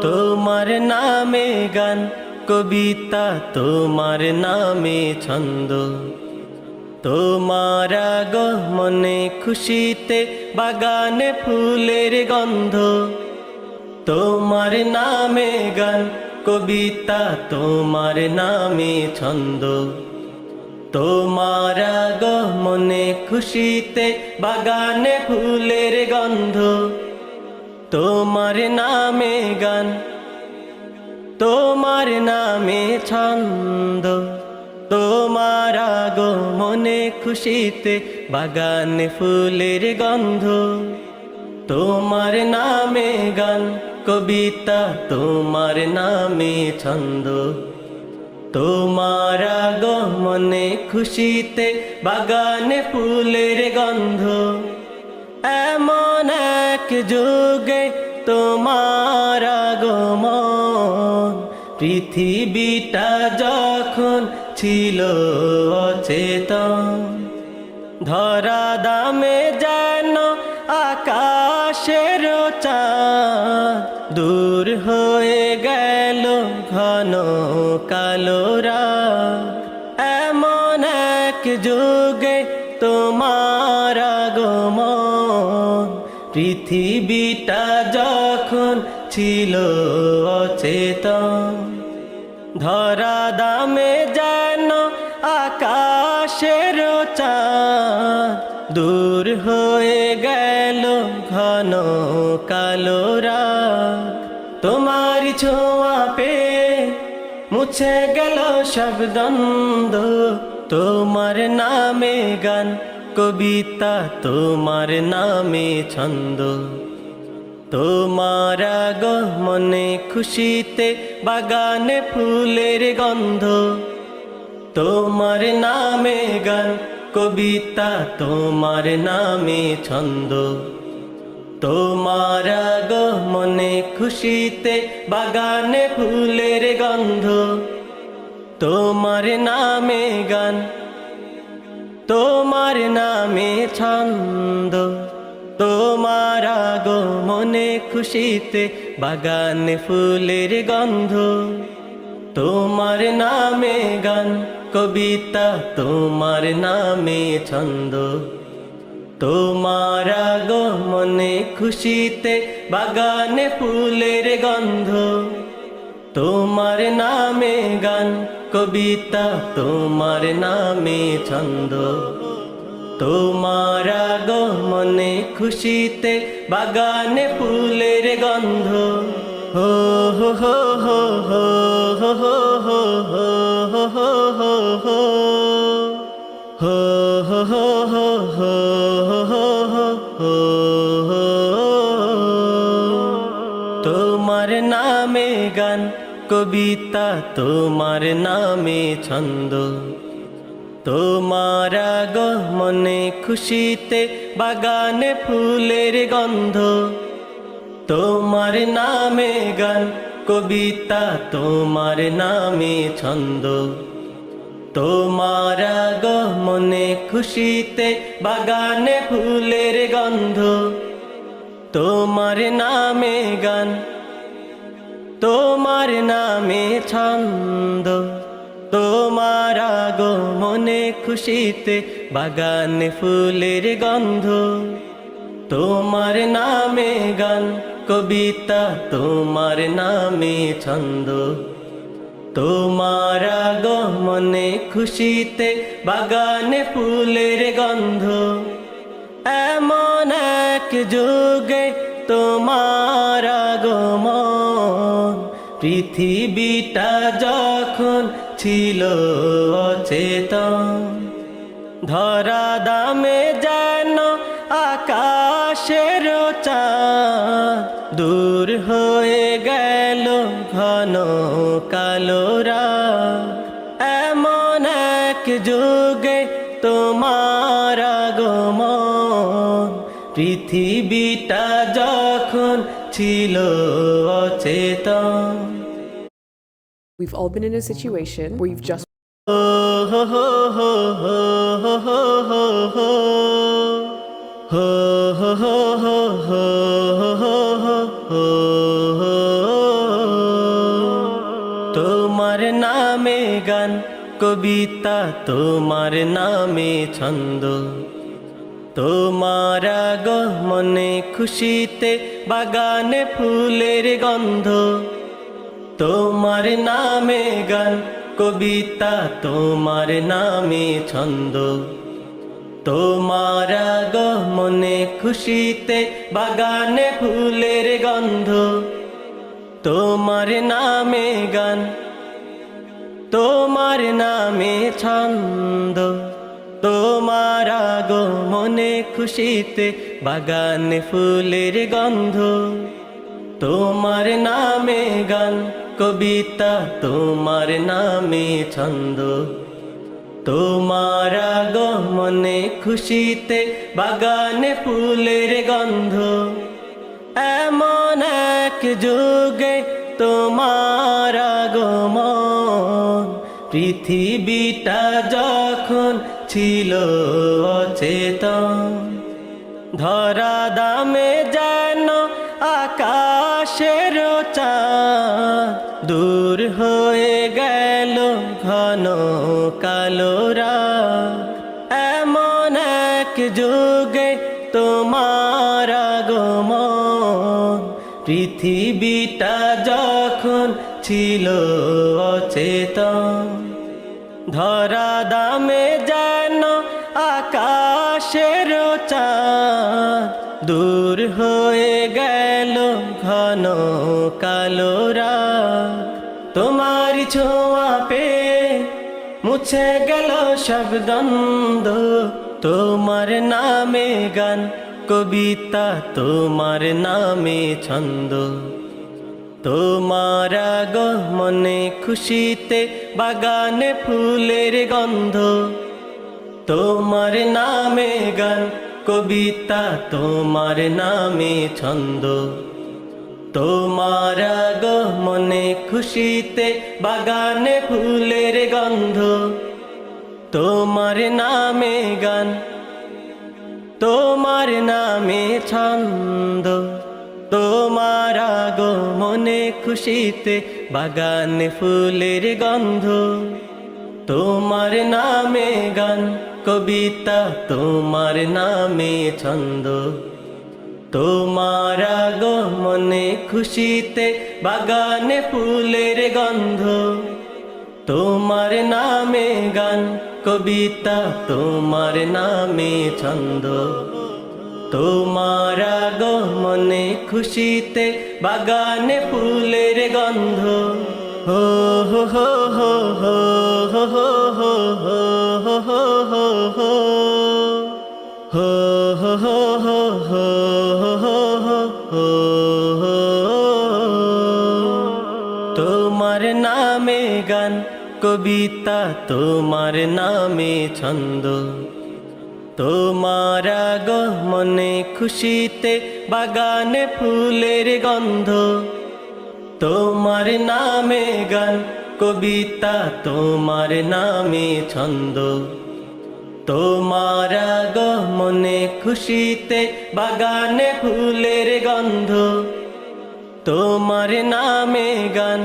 তোমার নামে গান কবিতা, তোমার নামে ছন্দ, তোমার আগমনে খুশিতে বাগানে ফুলের গন্ধ। তোমার নামে গান কবিতা, তোমার নামে ছন্দ, তোমার আগমনে খুশিতে বাগানে ফুলের গন্ধ। তোমার নামে গান, তোমার নামে ছন্দ, তোমার আগমনে খুশিতে বাগানে ফুলের গন্ধ। তোমার নামে গান কবিতা, তোমার নামে ছন্দ, তোমার আগমনে খুশিতে বাগানে ফুলের গন্ধ। এমন এক যুগে তোমার আগমন, পৃথিবীটা যখন ছিল অচেতন। ধরা দামে যেন আকাশের চাঁদ, দূর হয়ে গেল ঘন কালো রাত। এমন এক যুগে তোমার আগমন, পৃথিবীটা যখন ছিল অচেতন। ধরা দামে যেন আকাশের চাঁদ, দূর হয়ে গেল ঘন কালো রাত। তোমার ছোঁয়া পেয়ে মুছে গেল সব দ্বন্দ্ব। তোমার নামে গান কবিতা, তোমার নামে ছন্দ, তোমার আগমনে খুশিতে বাগানে ফুলের গন্ধ। তোমার নামে গান কবিতা, তোমার নামে ছন্দ, তোমার আগমনে খুশিতে বাগানে ফুলের গন্ধ। তোমার নামে গান, তোমার নামে ছন্দ, তোমার আগমনে খুশিতে বাগানে ফুলের গন্ধ। তোমার নামে গান কবিতা, তোমার নামে ছন্দ, তোমার আগমনে খুশিতে বাগানে ফুলের গন্ধ। তোমার নামে গান কবিতা, তোমার নামে ছন্দ, তোমার আগমনে খুশিতে বাগানে ফুলের গন্ধ। হো হো হো হো হো হো হো হো হো হো হো হো হো হো হো হো। তোমার নামে গান কবিতা, তোমার নামে ছন্দ, তোমার আগমনে খুশিতে বাগানে ফুলের গন্ধ। তোমার নামে গান কবিতা, তোমার নামে ছন্দ, তোমার আগমনে খুশিতে বাগানে ফুলের গন্ধ। তোমার নামে গান, তোমার নামে ছন্দ, তোমার আগমনে খুশিতে বাগানে ফুলের গন্ধ। তোমার নামে গান কবিতা, তোমার নামে ছন্দ, তোমার আগমনে খুশিতে বাগানে ফুলের গন্ধ। এমন এক যুগে তোমার আগমন, পৃথিবীটা যখন ছিল অচেতন। ধরা দামে যেন আকাশের চাঁদ, দূর হয়ে গেল ঘন কালো রাত। এমন এক যুগে তোমার আগমন, পৃথিবীটা যখন ছিল অচেতন। We've all been in a situation where you've just তোমার নামে গান কবিতা, তোমার নামে ছন্দ, তোমার আগমনে খুশিতে বাগানে ফুলের গন্ধ। তোমার নামে গান কবিতা, তোমার নামে ছন্দ, তোমার আগমনে খুশিতে বাগানে ফুলের গন্ধ। তোমার নামে গান, তোমার নামে ছন্দ, তোমার আগমনে খুশিতে বাগানে ফুলের গন্ধ। তোমার নামে গান কবিতা, তোমার নামে ছন্দ, তোমার আগমনে খুশিতে বাগানে ফুলের গন্ধ। এমন এক যুগে তোমার আগমন, পৃথিবীটা যখন ছিল অচেতন, ধরা দামে যেন আকাশের চাঁদ, দূর হয়ে গেল ঘন কালো রাত। এমন এক যুগে তোমার আগমন, পৃথিবীটা যখন ছিল অচেতন, ধরা দামে যেন আকাশের চাঁদ, দূর হয়ে গেল ঘন কালো রাত। তোমার ছোঁয়া পেয়ে মুছে গেল সব দ্বন্দ্ব, তোমার নামে গান কবিতা, তোমার নামে ছন্দ, তোমার আগমনে খুশিতে বাগানে ফুলের গন্ধ। তোমার নামে গান কবিতা, তোমার নামে ছন্দ, তোমার আগমনে খুশিতে বাগানে ফুলের গন্ধ। তোমার নামে গান, তোমার নামে ছন্দ, তোমার আগমনে খুশিতে বাগানে ফুলের গন্ধ। তোমার নামে গান কবিতা, তোমার নামে ছন্দ, তোমার আগমনে খুশিতে বাগানে ফুলের গন্ধ। তোমার নামে গান কবিতা, তোমার নামে ছন্দ, তোমার আগমনে খুশিতে বাগানে ফুলের গন্ধ। হো হো হো হো হো হো হো হো হো হো হো হো হো হো হো হো হো হো। তোমার নামে গান কবিতা, তোমার নামে ছন্দ, তোমার আগমনে খুশিতে বাগানে ফুলের গন্ধ। তোমার নামে গান কবিতা, তোমার নামে ছন্দ, তোমার আগমনে খুশিতে বাগানে ফুলের গন্ধ। তোমার নামে গান